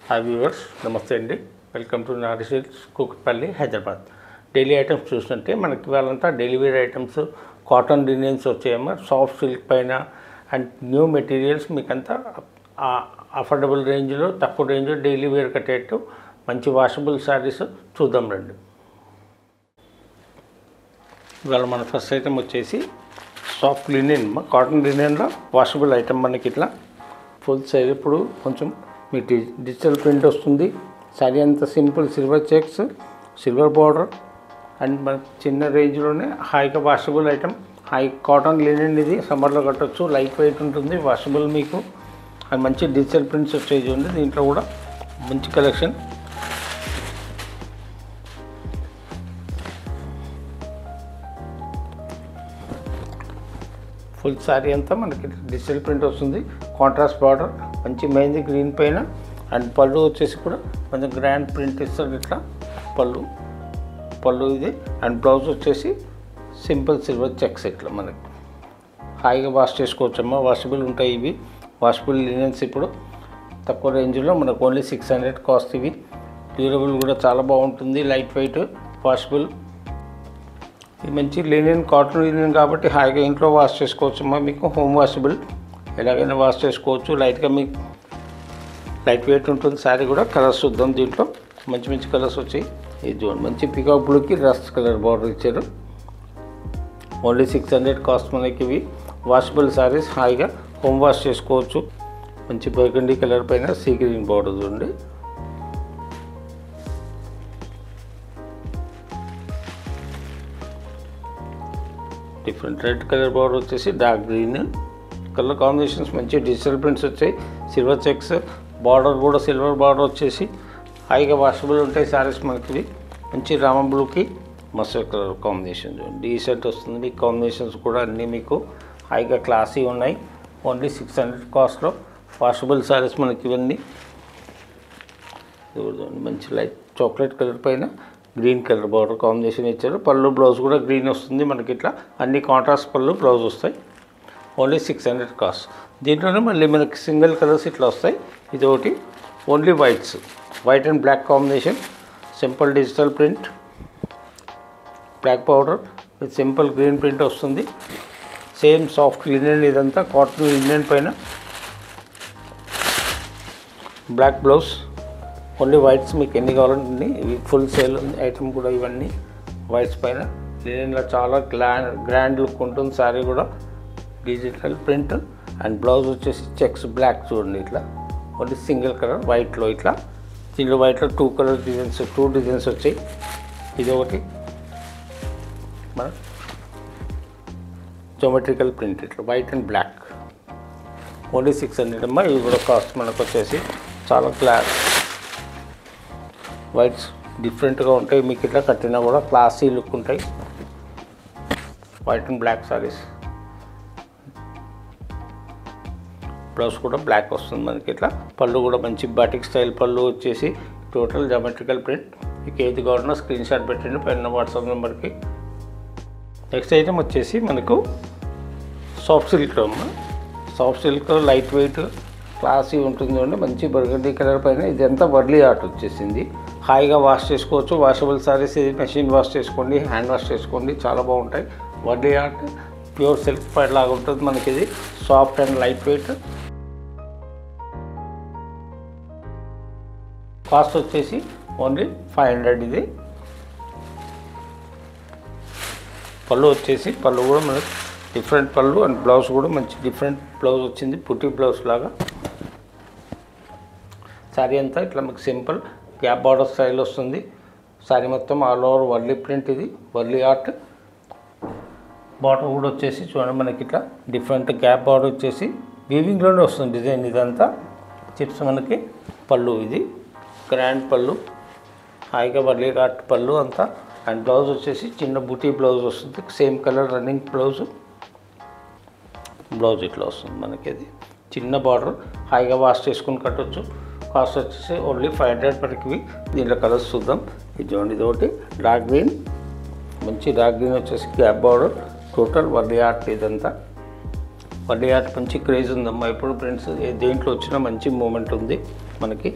Hi viewers, నమస్తే అండి. Welcome to Nari silks, Kukatpally, Hyderabad. Daily items చూస్తుంటే మనకి వాళ్ళంతా daily wear items, cotton linens వచ్చాయమ్మా. సాఫ్ట్ సిల్క్ పైన అండ్ న్యూ మెటీరియల్స్ మీకంతా అఫోర్డబుల్ రేంజ్లో, తక్కువ రేంజ్లో డైలీ వేర్ కట్టేట్టు మంచి వాషబుల్ శారీస్ చూద్దాం రండి. ఇవాళ మన ఫస్ట్ ఐటమ్ వచ్చేసి సాఫ్ట్ లినియన్, కాటన్ లినియన్లో వాషబుల్ ఐటమ్. మనకి ఇట్లా ఫుల్ సైజ్ ఇప్పుడు కొంచెం మీకు డిజిటల్ ప్రింట్ వస్తుంది. శారీ అంతా simple silver checks, silver border and మనకి చిన్న రేంజ్లోనే హాయిగా వాషబుల్ ఐటమ్. హై కాటన్ లినియన్, ఇది సమ్మర్లో కట్టవచ్చు. లైట్ వెయిట్ ఉంటుంది, వాషబుల్ మీకు. అండ్ మంచి డిజిటల్ ప్రింట్స్ వచ్చేది ఉంది. దీంట్లో కూడా మంచి కలెక్షన్. ఫుల్ శారీ అంతా మనకి డిజిటల్ ప్రింట్ వస్తుంది. కాంట్రాస్ట్ బార్డర్, మంచి మెహందీ గ్రీన్ పైన. అండ్ పళ్ళు వచ్చేసి కూడా కొంచెం గ్రాండ్ ప్రింట్ ఇస్తారు. ఇట్లా పళ్ళు ఇది. అండ్ బ్లౌజ్ వచ్చేసి సింపుల్ సిల్వర్ చెక్స్. ఇట్లా మనకి హాయిగా వాష్ చేసుకోవచ్చమ్మా. వాషబుల్ ఉంటాయి ఇవి. వాషబుల్ లినియన్స్ ఇప్పుడు తక్కువ రేంజ్లో మనకు ఓన్లీ 600 కాస్ట్. ఇవి డ్యూరబుల్ కూడా చాలా బాగుంటుంది, లైట్ వెయిట్, వాషబుల్. ఇది మంచి లినియన్, కాటన్ లినియన్ కాబట్టి హాయిగా ఇంట్లో వాష్ చేసుకోవచ్చమ్మా. మీకు హోమ్ వాషబుల్, ఎలాగైనా వాష్ చేసుకోవచ్చు. లైట్గా మీకు లైట్ వెయిట్ ఉంటుంది. శారీ కూడా కలర్స్ చూద్దాం. దీంట్లో మంచి మంచి కలర్స్ వచ్చాయి. ఇది చూడండి, మంచి పికాక్ బ్లూకి రస్ట్ కలర్ బార్డర్ ఇచ్చారు. ఓన్లీ 600 కాస్ట్ మనకి. ఇవి వాషబుల్ శారీస్, హాయిగా హోమ్ వాష్ చేసుకోవచ్చు. మంచి బర్గండీ కలర్ పైన సీ గ్రీన్ బార్డర్ చూడండి. డిఫరెంట్ రెడ్ కలర్ బార్డర్ వచ్చేసి డార్క్ గ్రీన్ కలర్ కాంబినేషన్స్. మంచి డిజిటల్ ప్రింట్స్ వచ్చాయి. సిల్వర్ చెక్స్ బార్డర్ కూడా సిల్వర్ బార్డర్ వచ్చేసి హాయిగా వాషబుల్ ఉంటాయి శారీస్ మనకి. మంచి రామ బ్లూకి మస్టర్డ్ కలర్ కాంబినేషన్ డీసెంట్ వస్తుంది. మీకు కాంబినేషన్స్ కూడా అన్నీ మీకు హాయిగా క్లాసీ ఉన్నాయి. ఓన్లీ 600 కాస్ట్లో వాషబుల్ శారీస్ మనకి ఇవన్నీ. మంచి లైట్ చాక్లెట్ కలర్ పైన గ్రీన్ కలర్ బార్డర్ కాంబినేషన్ ఇచ్చారు. పళ్ళు బ్లౌజ్ కూడా గ్రీన్ వస్తుంది మనకి. ఇట్లా అన్ని కాంట్రాస్ట్ పళ్ళు బ్లౌజ్ వస్తాయి. Only 600 cost. దీంట్లోనే మళ్ళీ మనకి సింగిల్ కలర్స్ ఇట్లా వస్తాయి. ఇది ఒకటి only whites, white and black combination. Simple digital print, black powder with simple green print వస్తుంది. సేమ్ సాఫ్ట్ లినియన్, ఇదంతా కాటన్ లినియన్ పైన బ్లాక్ బ్లౌజ్. ఓన్లీ వైట్స్ మీకు ఎన్ని కావాలంటే ఇవి ఫుల్ సేల్ ఉంది ఐటమ్ కూడా. ఇవన్నీ వైట్స్ పైన లినియన్లో చాలా గ్రాండ్ లుక్ ఉంటుంది. శారీ కూడా డిజిటల్ ప్రింట్ అండ్ బ్లౌజ్ వచ్చేసి చెక్స్ బ్లాక్ చూడండి. ఇట్లా ఓన్లీ సింగిల్ కలర్ వైట్లో. ఇట్లా దీంట్లో వైట్లో 2 కలర్ డిజైన్స్, 2 డిజైన్స్ వచ్చాయి. ఇది ఒకటి మన జోమెట్రికల్ ప్రింట్, ఇట్లా వైట్ అండ్ బ్లాక్. ఓన్లీ 600 అమ్మా. ఇవి కూడా కాస్ట్ మనకు వచ్చేసి చాలా వైట్స్ డిఫరెంట్గా ఉంటాయి. మీకు ఇట్లా కట్టినా కూడా క్లాసీ లుక్ ఉంటాయి. White and black saris. Blouse కూడా బ్లాక్ వస్తుంది మనకి. ఇట్లా పళ్ళు కూడా మంచి బాటిక్ స్టైల్ పళ్ళు వచ్చేసి టోటల్ జామెట్రికల్ ప్రింట్. మీకు ఏది కావాలన్నా స్క్రీన్ షాట్ పెట్టండి పైన వాట్సాప్ నెంబర్కి. నెక్స్ట్ ఐటమ్ వచ్చేసి మనకు సాఫ్ట్ సిల్క్ అమ్మ. Soft silk light weight classy ఉంటుంది అండి. మంచి బర్గండీ కలర్ పైన ఇదంతా వర్లీ ఆర్ట్ వచ్చేసింది. హాయిగా వాష్ చేసుకోవచ్చు. వాషబుల్ సారీస్. ఇది మెషిన్ వాష్ చేసుకోండి, హ్యాండ్ వాష్ చేసుకోండి, చాలా బాగుంటాయి. వర్లీ ఆర్ట్ ప్యూర్ సిల్క్ పైన లాగా ఉంటుంది మనకి. ఇది soft and light weight. Cost వచ్చేసి ఓన్లీ 500. ఇది పళ్ళు వచ్చేసి, పళ్ళు కూడా మనకి డిఫరెంట్ పళ్ళు అండ్ బ్లౌజ్ కూడా మంచి డిఫరెంట్ బ్లౌజ్ వచ్చింది, పుట్టి బ్లౌజ్ లాగా. శారీ అంతా ఇట్లా మీకు సింపుల్ గ్యాప్ బార్డర్ స్టైల్ వస్తుంది. శారీ మొత్తం ఆల్ ఓవర్ వర్లీ ప్రింట్. ఇది వర్లీ ఆర్ట్. బార్డర్ కూడా వచ్చేసి చూడండి మనకి ఇట్లా డిఫరెంట్ గ్యాప్ బార్డర్ వచ్చేసి వీవింగ్లోనే వస్తుంది డిజైన్. ఇదంతా చిప్స్ మనకి. పళ్ళు ఇది గ్రాండ్ పళ్ళు, హాయిగా వర్లీ ఆర్ట్ పళ్ళు అంతా. అండ్ బ్లౌజ్ వచ్చేసి చిన్న బూటీ బ్లౌజ్ వస్తుంది. సేమ్ కలర్ రన్నింగ్ బ్లౌజ్ ఇట్లా వస్తుంది మనకి. అది చిన్న బార్డర్, హాయిగా వాష్ చేసుకుని కట్టవచ్చు. కాస్ట్ వచ్చేసి ఓన్లీ 500 వరకు. దీంట్లో కలర్స్ చూద్దాం. ఇది చూడండి, ఇది ఒకటి డార్క్ గ్రీన్, మంచి డార్క్ గ్రీన్ వచ్చేసి gap border. Total Warli art ఇదంతా. వడ్డీ ఆర్ట్ మంచి క్రేజ్ ఉందమ్మా ఇప్పుడు ఫ్రెండ్స్. దేంట్లో వచ్చినా మంచి మూమెంట్ ఉంది మనకి.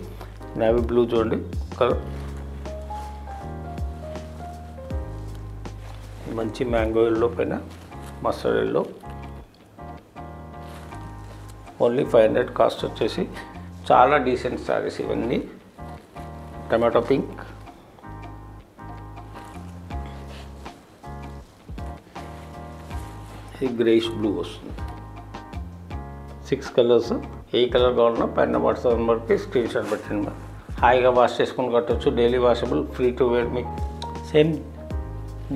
నేవీ బ్లూ చూడండి కలర్, మంచి మ్యాంగో ఎల్లో పైన మస్టర్డ్ ఎల్లో. ఓన్లీ 500 కాస్ట్ వచ్చేసి. చాలా డీసెంట్ శారీస్ ఇవన్నీ. టమాటో పింక్, ఇది గ్రేష్ బ్లూ వస్తుంది. 6 కలర్స్. ఏ కలర్ కావాలన్నా పైన వాట్సాప్ నెంబర్కి స్క్రీన్ షాట్ పెట్టండి. హాయిగా వాష్ చేసుకొని కట్టవచ్చు. Daily washable, free to wear. మీకు సేమ్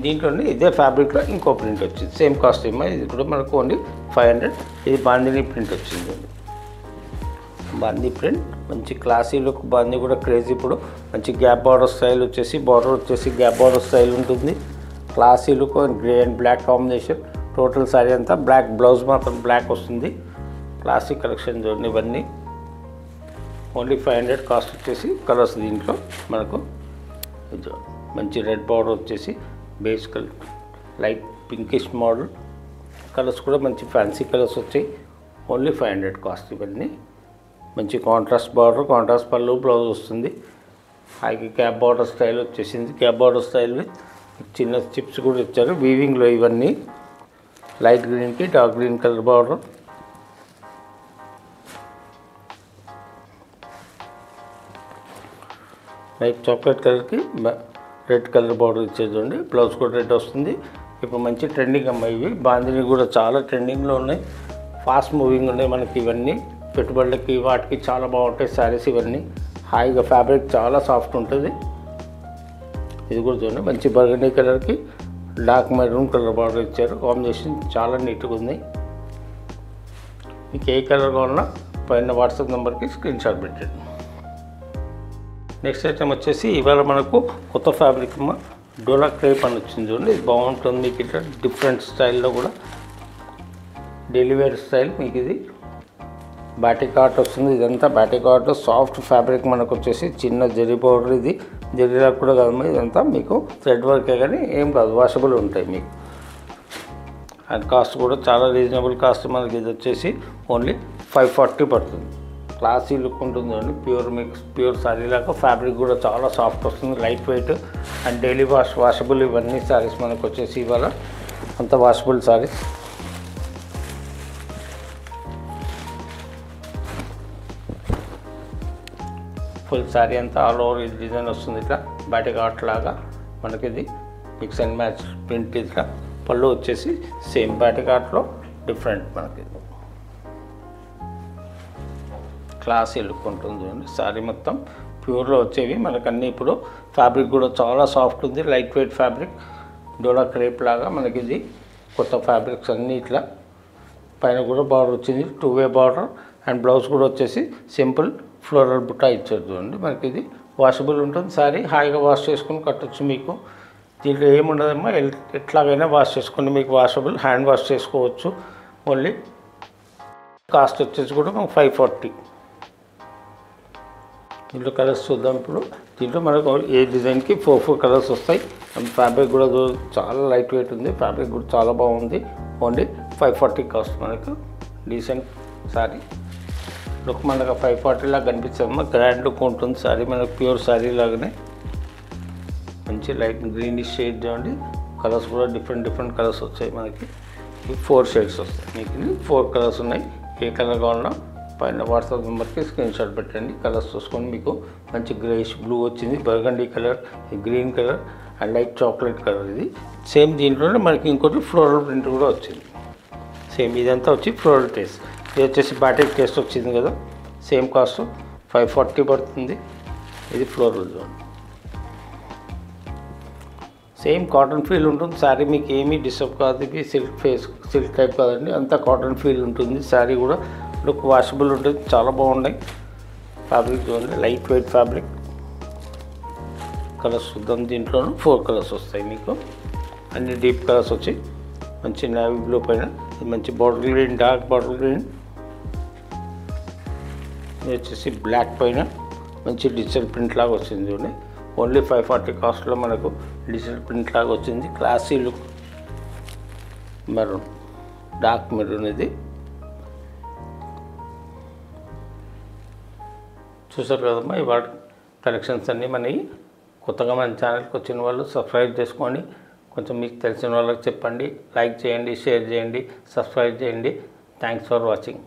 దీంట్లోనే ఇదే ఫ్యాబ్రిక్లో ఇంకో ప్రింట్ వచ్చింది. Same costume. ఇది కూడా మనకు ఓన్లీ 500. ఇది బాందిని ప్రింట్ వచ్చింది. బాందీ ప్రింట్ మంచి క్లాసీ లుక్. బాందీ కూడా క్రేజీ. ఇప్పుడు మంచి గ్యాప్ బార్డర్ స్టైల్ వచ్చేసి, బార్డర్ వచ్చేసి గ్యాప్ బార్డర్ స్టైల్ ఉంటుంది. Classy look, grey and black combination. Total sari అంతా బ్లాక్, బ్లౌజ్ మాత్రం బ్లాక్ వస్తుంది. క్లాసిక్ కలెక్షన్ చూడండి ఇవన్నీ. ఓన్లీ 500 కాస్ట్ వచ్చేసి. కలర్స్ దీంట్లో మనకు మంచి రెడ్ బార్డర్ వచ్చేసి, base colour, light pinkish model. Colours కూడా మంచి ఫ్యాన్సీ కలర్స్ వచ్చాయి. ఓన్లీ 500 కాస్ట్ ఇవన్నీ. మంచి కాంట్రాస్ట్ బార్డర్, కాంట్రాస్ట్ పళ్ళు, బ్లౌజ్ వస్తుంది. హైకి క్యాప్ బార్డర్ స్టైల్ వచ్చేసింది. క్యాప్ బార్డర్ స్టైల్ విత్ చిన్న చిప్స్ కూడా ఇచ్చారు వీవింగ్లో. ఇవన్నీ లైట్ గ్రీన్కి dark green colour border. Light chocolate కలర్కి రెడ్ కలర్ బార్డర్ ఇచ్చేది చూడండి. బ్లౌజ్ కూడా రెడ్ వస్తుంది. ఇప్పుడు మంచి ట్రెండింగ్ అమ్మాయి ఇవి. బాందిని కూడా చాలా ట్రెండింగ్లో ఉన్నాయి. ఫాస్ట్ మూవింగ్ ఉన్నాయి మనకి ఇవన్నీ. పెట్టుబడులకి వాటికి చాలా బాగుంటాయి శారీస్ ఇవన్నీ. హాయిగా ఫ్యాబ్రిక్ చాలా సాఫ్ట్ ఉంటుంది. ఇది కూడా చూడండి మంచి బర్గండీ కలర్కి డార్క్ మెరూన్ కలర్ బార్డర్ ఇచ్చారు. కాంబినేషన్ చాలా నీట్గా ఉంది. మీకు ఏ కలర్ కావాలన్నా పైన వాట్సాప్ నెంబర్కి స్క్రీన్ షాట్ పెట్టండి. నెక్స్ట్ ఐటమ్ వచ్చేసి ఇవాళ మనకు కొత్త ఫ్యాబ్రిక్ డోలా క్రేప్ అని వచ్చింది చూడండి. ఇది బాగుంటుంది మీకు. ఇట్లా డిఫరెంట్ స్టైల్లో కూడా డైలీ వేర్ స్టైల్. మీకు ఇది బాటిక్ ఆర్ట్ వస్తుంది. ఇదంతా బాటిక్ ఆర్ట్ సాఫ్ట్ ఫ్యాబ్రిక్ మనకు వచ్చేసి. చిన్న జరీ పౌడర్. ఇది జరీలా కూడా కాదు, ఇదంతా మీకు థ్రెడ్ వర్కే కానీ ఏం కాదు, వాషబుల్ ఉంటాయి మీకు. అండ్ కాస్ట్ కూడా చాలా రీజనబుల్ కాస్ట్. మనకి ఇది వచ్చేసి ఓన్లీ 540 పడుతుంది. క్లాసీ లుక్ ఉంటుంది అండి. ప్యూర్ మిక్స్, ప్యూర్ శారీ లాగా. ఫ్యాబ్రిక్ కూడా చాలా సాఫ్ట్ వస్తుంది, light weight and daily washable. ఇవన్నీ శారీస్ మనకు వచ్చేసి ఇవాళ అంత వాషబుల్ శారీస్. ఫుల్ శారీ అంతా ఆల్ ఓవర్ ఇది డిజైన్ వస్తుంది. ఇట్లా బాటిక్ ఆర్ట్ లాగా మనకి ఇది మిక్స్ అండ్ మ్యాచ్ ప్రింట్. ఇట్లా పళ్ళు వచ్చేసి సేమ్ బాటిక్ ఆర్ట్లో డిఫరెంట్ మనకి క్లాసీ లుక్ ఉంటుంది చూడండి. శారీ మొత్తం ప్యూర్లో వచ్చేవి మనకన్నీ. ఇప్పుడు ఫ్యాబ్రిక్ కూడా చాలా సాఫ్ట్ ఉంది, లైట్ వెయిట్ ఫ్యాబ్రిక్. డోలా క్రేప్ లాగా మనకి ఇది కొత్త ఫ్యాబ్రిక్స్ అన్నీ. ఇట్లా పైన కూడా బార్డర్ వచ్చింది, 2-way బార్డర్. అండ్ బ్లౌజ్ కూడా వచ్చేసి సింపుల్ ఫ్లోరల్ బుట్టా ఇచ్చారు చూడండి. మనకి ఇది వాషబుల్ ఉంటుంది శారీ. హాయిగా వాష్ చేసుకొని కట్టచ్చు మీకు. దీంట్లో ఏముండదమ్మా, ఎట్లాగైనా వాష్ చేసుకుని మీకు వాషబుల్, హ్యాండ్ వాష్ చేసుకోవచ్చు. ఓన్లీ కాస్ట్ వచ్చేసి కూడా మనకు 540. దీంట్లో కలర్స్ చూద్దాం ఇప్పుడు. దీంట్లో మనకు ఏ డిజైన్కి 4 కలర్స్ వస్తాయి. అండ్ ఫ్యాబ్రిక్ కూడా చాలా లైట్ వెయిట్ ఉంది. ఫ్యాబ్రిక్ కూడా చాలా బాగుంది. Only 540 cost. మనకు డీసెంట్ శారీ లుక్. మనకు 540 లాగా కనిపిస్తామా, గ్రాండ్ లుక్ ఉంటుంది శారీ. మనకు ప్యూర్ శారీ లాగానే మంచి లైట్ గ్రీనిష్ షేడ్ చూడండి. కలర్స్ కూడా డిఫరెంట్ కలర్స్ వచ్చాయి మనకి. 4 షేడ్స్ వస్తాయి మీకు. 4 కలర్స్ ఉన్నాయి. ఏ కలర్ కావాలన్నా పైన వాట్సాప్ నెంబర్కి స్క్రీన్ షాట్ పెట్టండి. కలర్స్ చూసుకొని మీకు మంచి గ్రేష్ బ్లూ వచ్చింది, burgundy colour, green colour and light chocolate colour. ఇది సేమ్ దీంట్లోనే మనకి ఇంకోటి ఫ్లోరల్ ప్రింట్ కూడా వచ్చింది. సేమ్ ఇదంతా వచ్చి ఫ్లోరల్ టేస్ట్. ఇది వచ్చేసి బాటిక్ టేస్ట్ వచ్చింది కదా. సేమ్ కాస్ట్ 540 పడుతుంది. ఇది floral zone. Same cotton feel ఉంటుంది శారీ. మీకు ఏమీ డిస్టర్బ్ కాదు. ఇది సిల్క్ టైప్ కాదండి, అంతా కాటన్ ఫీల్ ఉంటుంది. శారీ కూడా లుక్ వాషబుల్ ఉంటుంది. చాలా బాగున్నాయి. ఫ్యాబ్రిక్ చూడండి, లైట్ వెయిట్ ఫ్యాబ్రిక్. కలర్స్ చూద్దాం. దీంట్లోనూ 4 కలర్స్ వస్తాయి మీకు. అన్ని డీప్ కలర్స్ వచ్చి మంచి నేవీ బ్లూ పైన మంచి bottle green, dark bottle green. ఇది వచ్చేసి బ్లాక్ పైన మంచి డిజిటల్ ప్రింట్ లాగా వచ్చింది చూడండి. ఓన్లీ 540 కాస్ట్లో మనకు డిజిటల్ ప్రింట్ లాగా వచ్చింది. Classy look. Maroon, dark maroon. ఇది చూసారు కదమ్మా. ఇవాళ కలెక్షన్స్ అన్నీ మనవి. కొత్తగా మన ఛానల్కి వచ్చిన వాళ్ళు సబ్స్క్రైబ్ చేసుకోండి, కొంచెం మీకు తెలిసిన వాళ్ళకి చెప్పండి, లైక్ చేయండి, షేర్ చేయండి, సబ్స్క్రైబ్ చేయండి. Thanks for watching.